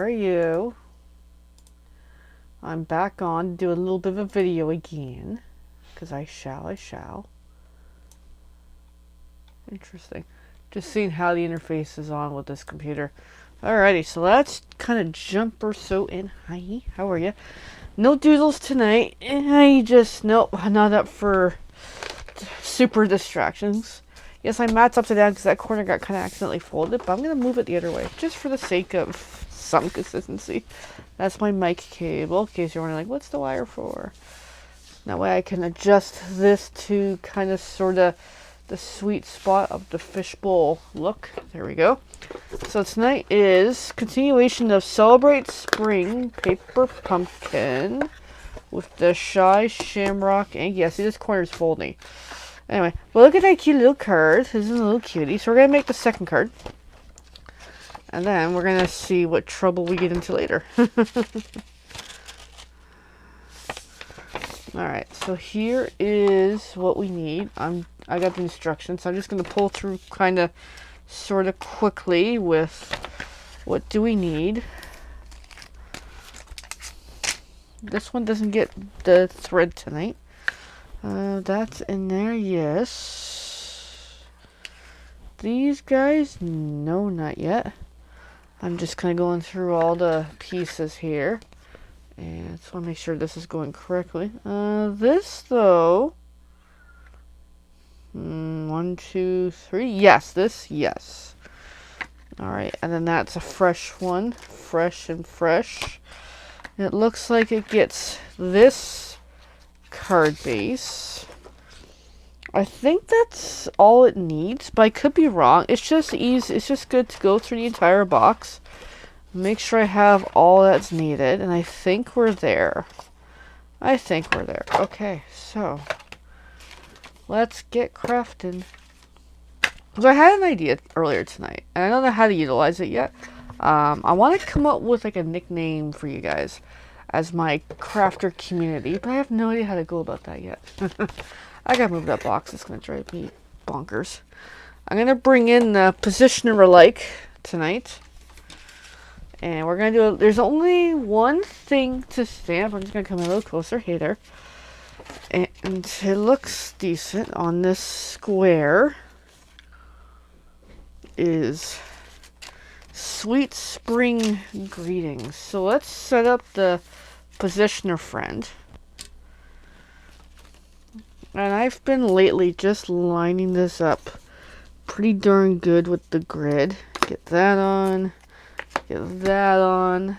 How are you? I'm back on to do a little bit of a video again. Because I shall. Interesting. Just seeing how the interface is on with this computer. Alrighty, so let's kind of jump or so in. Hi, how are you? No doodles tonight. Nope, not up for super distractions. Yes, my mat's upside down because that corner got kind of accidentally folded, but I'm going to move it the other way, just for the sake of some consistency. That's my mic cable, in case you're wondering, like, what's the wire for? That way I can adjust this to kind of sort of the sweet spot of the fishbowl look. There we go. So tonight is continuation of Celebrate Spring Paper Pumpkin with the Shy Shamrock ink. Yeah, see, this corner's folding. Anyway, well, look at that cute little card. This is a little cutie. So we're going to make the second card. And then we're going to see what trouble we get into later. Alright, so here is what we need. I got the instructions. So I'm just going to pull through kind of sort of quickly with what do we need. This one doesn't get the thread tonight. That's in there, yes. These guys, no, not yet. I'm just kind of going through all the pieces here. And I just want to make sure this is going correctly. This, though. 1, 2, 3. Yes, this, yes. Alright, and then that's a fresh one. Fresh and fresh. It looks like it gets this card base. I think that's all it needs, but I could be wrong. It's just easy. It's just good to go through the entire box, make sure I have all that's needed, and I think we're there. Okay, so let's get crafting. So I had an idea earlier tonight, and I don't know how to utilize it yet. I want to come up with like a nickname for you guys as my crafter community, but I have no idea how to go about that yet. I gotta move that box. It's gonna drive me bonkers. I'm gonna bring in the positioner alike tonight, and we're gonna do. There's only one thing to stamp. I'm just gonna come a little closer. Hey there. And it looks decent on this square. Is Sweet Spring Greetings. So let's set up the positioner friend. And I've been lately just lining this up pretty darn good with the grid. Get that on. Get that on.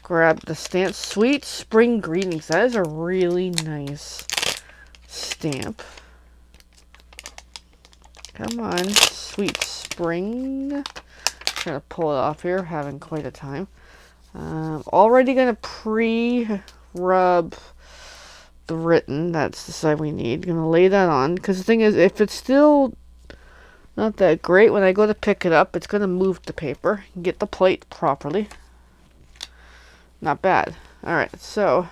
Grab the stamp. Sweet Spring Greetings. That is a really nice stamp. Come on. Sweet Spring. Trying to pull it off here. Having quite a time. Already going to pre-rub the written. That's the side we need. Going to lay that on. Because the thing is, if it's still not that great, when I go to pick it up, it's going to move the paper. Get the plate properly. Not bad. Alright, so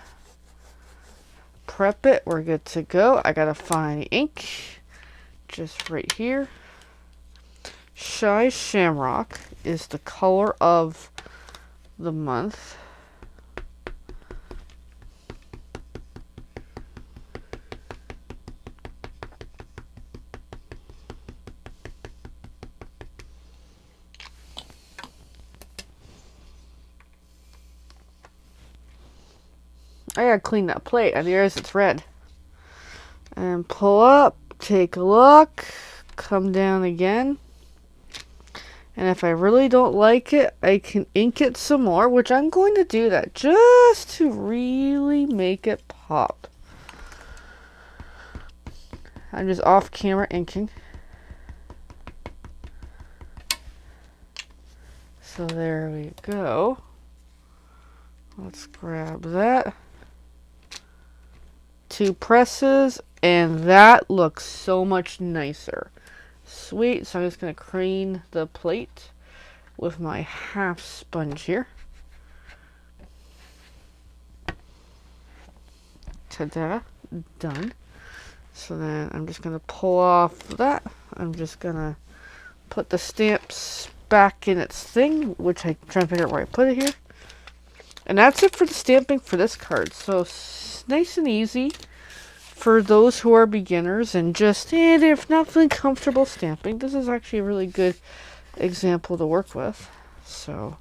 prep it. We're good to go. I got to find the ink. Just right here. Shy Shamrock is the color of the month. I gotta clean that plate, and there's it's red. And pull up, take a look, come down again. And if I really don't like it, I can ink it some more, which I'm going to do that just to really make it pop. I'm just off camera inking. So there we go. Let's grab that. 2 presses, and that looks so much nicer. Sweet. So I'm just going to clean the plate with my half sponge here. Ta-da. Done. So then I'm just going to pull off that. I'm just going to put the stamps back in its thing, which I'm trying to figure out where I put it here. And that's it for the stamping for this card. So nice and easy for those who are beginners and just, they're not feeling comfortable stamping. This is actually a really good example to work with. So,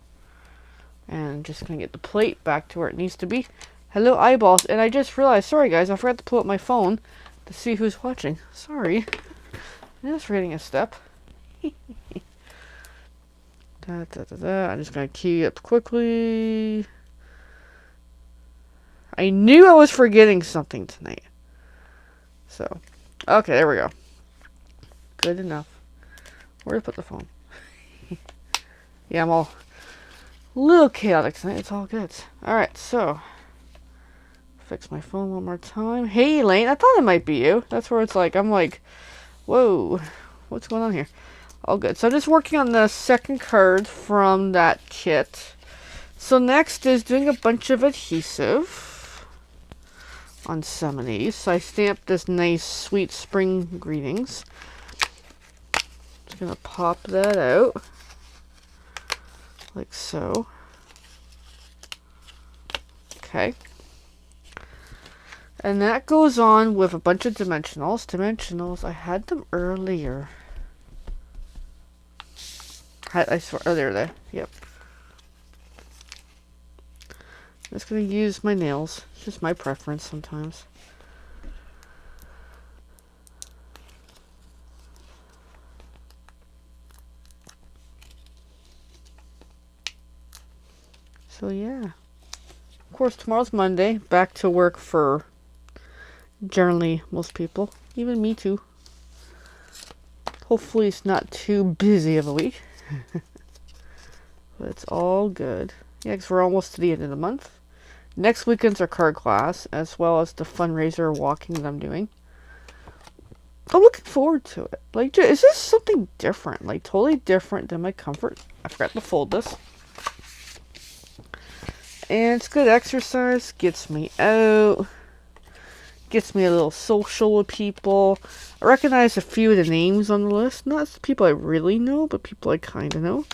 and just going to get the plate back to where it needs to be. Hello, eyeballs. And I just realized, sorry guys, I forgot to pull up my phone to see who's watching. Sorry. I'm just forgetting a step. I'm just going to key up quickly. I knew I was forgetting something tonight. So, okay, there we go. Good enough. Where to put the phone? Yeah, I'm all a little chaotic tonight. It's all good. Alright, so. Fix my phone one more time. Hey, Elaine. I thought it might be you. That's where it's like, I'm like, whoa. What's going on here? All good. So I'm just working on the second card from that kit. So next is doing a bunch of adhesive on some of these. So I stamped this nice sweet spring greetings. Just gonna pop that out like so. Okay. And that goes on with a bunch of dimensionals. Dimensionals, I had them earlier. I swear, earlier there. Yep. I'm just going to use my nails. It's just my preference sometimes. So yeah. Of course, tomorrow's Monday. Back to work for generally most people. Even me too. Hopefully it's not too busy of a week. But it's all good. Yeah, because we're almost to the end of the month. Next weekend's our card class, as well as the fundraiser walking that I'm doing. I'm looking forward to it. Like, is this something different? Like, totally different than my comfort. I forgot to fold this. And it's good exercise. Gets me out. Gets me a little social with people. I recognize a few of the names on the list. Not people I really know, but people I kind of know.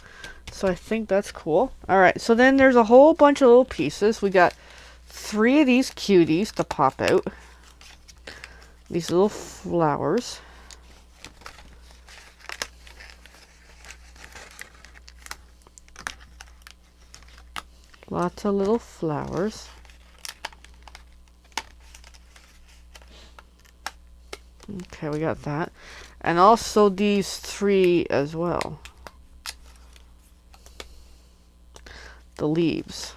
So I think that's cool. Alright, so then there's a whole bunch of little pieces. We got 3 of these cuties to pop out. These little flowers. Lots of little flowers. Okay, we got that. And also these 3 as well. The leaves.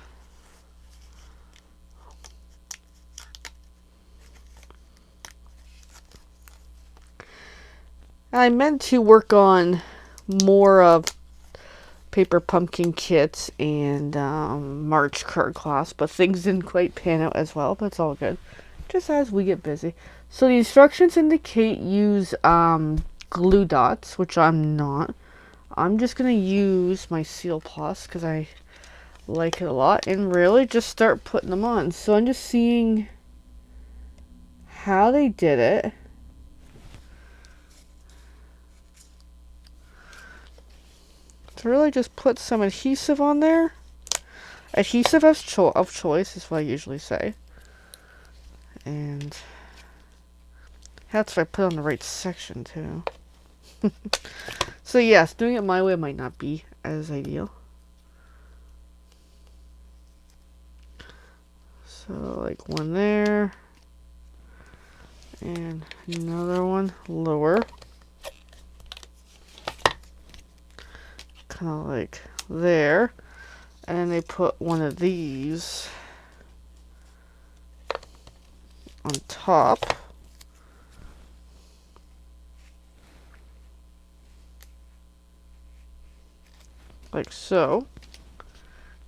I meant to work on more of Paper Pumpkin kits and March card class, but things didn't quite pan out as well, but it's all good. Just as we get busy. So the instructions indicate use glue dots, which I'm not. I'm just going to use my Seal Plus because I like it a lot, and really just start putting them on. So I'm just seeing how they did it. To really just put some adhesive on there. Adhesive of choice is what I usually say. And that's if I put on the right section too. So yes, doing it my way might not be as ideal. So like one there. And another one lower. Kind of like there. And then they put one of these on top. Like so.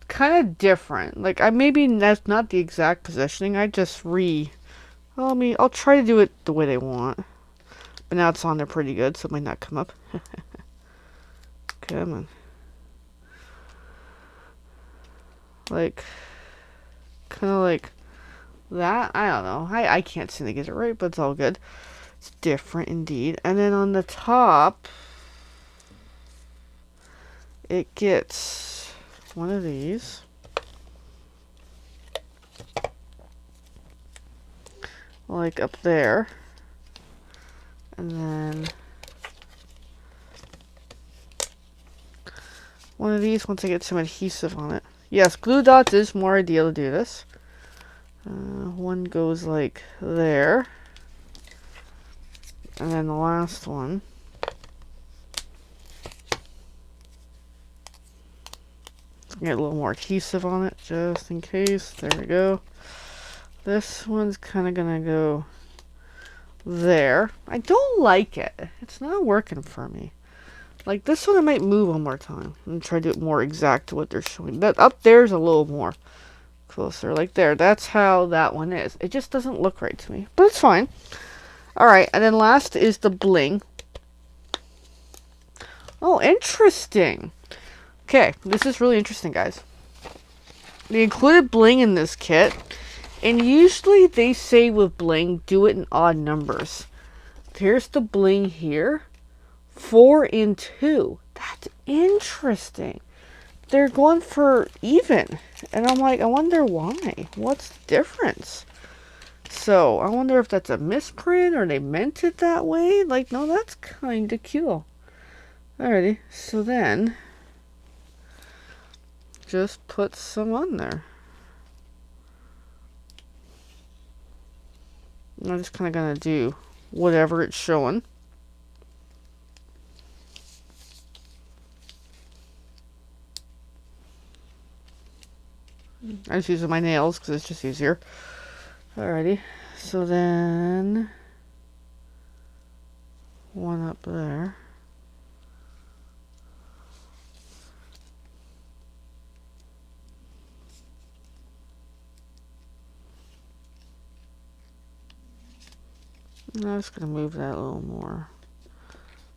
Kind of different. Like, maybe that's not the exact positioning. I just I'll try to do it the way they want. But now it's on there pretty good, so it might not come up. Come on. Like, kind of like that. I don't know. I can't seem to get it right, but it's all good. It's different indeed. And then on the top it gets one of these. Like up there. And then one of these once I get some adhesive on it. Yes, glue dots is more ideal to do this. One goes like there. And then the last one. Get a little more adhesive on it just in case. There we go. This one's kind of going to go there. I don't like it. It's not working for me. Like this one I might move one more time and try to do it more exact to what they're showing. That up there's a little more closer. Like there. That's how that one is. It just doesn't look right to me. But it's fine. Alright, and then last is the bling. Oh, interesting. Okay, this is really interesting, guys. They included bling in this kit. And usually they say with bling, do it in odd numbers. Here's the bling here. 4 and 2. That's interesting. They're going for even. And I'm like, I wonder why. What's the difference? So, I wonder if that's a misprint or they meant it that way. Like, no, that's kind of cool. Alrighty. So then, just put some on there. I'm just kind of going to do whatever it's showing. I'm just using my nails because it's just easier. Alrighty. So then, one up there. I'm just going to move that a little more.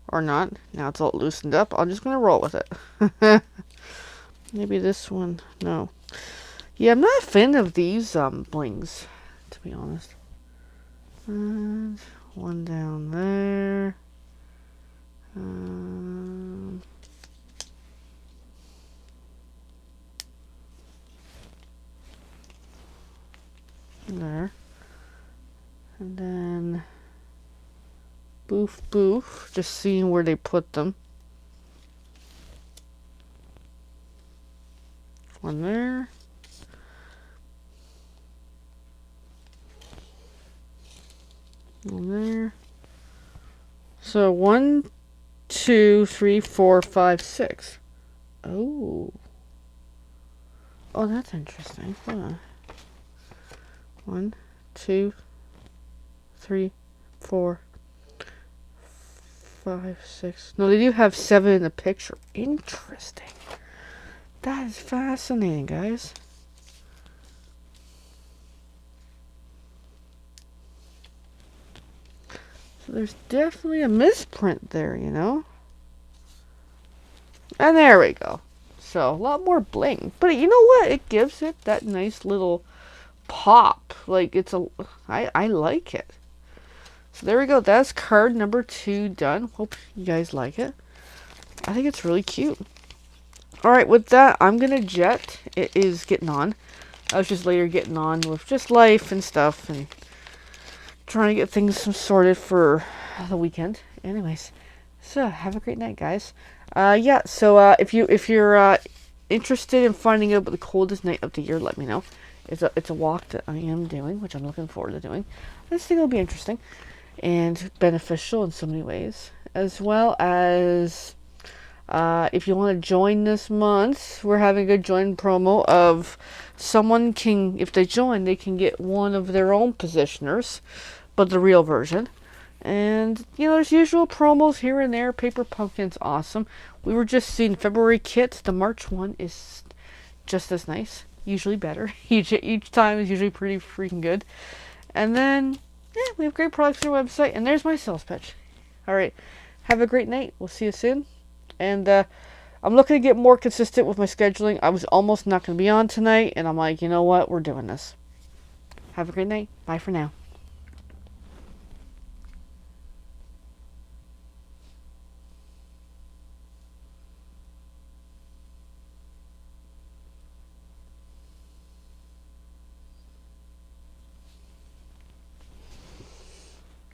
Or not. Now it's all loosened up. I'm just going to roll with it. Maybe this one. No. Yeah, I'm not a fan of these blings, to be honest. And one down there. There. And then boof boof, just seeing where they put them. One there. One there. So 1, 2, 3, 4, 5, 6. Oh. Oh, that's interesting. Hold on. 1, 2, 3, 4, 5, 6. No, they do have 7 in the picture. Interesting. That is fascinating, guys. So there's definitely a misprint there, you know? And there we go. So, a lot more bling. But you know what? It gives it that nice little pop. Like, it's a... I like it. So, there we go. That's card number 2 done. Hope you guys like it. I think it's really cute. Alright, with that, I'm going to jet. It is getting on. I was just later getting on with just life and stuff. And trying to get things sorted for the weekend. Anyways. So, have a great night, guys. Yeah, so if you're interested in finding out about the coldest night of the year, let me know. It's a walk that I am doing, which I'm looking forward to doing. This thing will be interesting and beneficial in so many ways, as well as if you want to join this month, we're having a join promo of someone can, if they join, they can get one of their own positioners, but the real version. And, you know, there's usual promos here and there. Paper Pumpkin's awesome. We were just seeing February kits. The March one is just as nice. Usually better. Each time is usually pretty freaking good. And then, yeah, we have great products on our website. And there's my sales pitch. Alright. Have a great night. We'll see you soon. And, I'm looking to get more consistent with my scheduling. I was almost not going to be on tonight. And I'm like, you know what? We're doing this. Have a great night. Bye for now.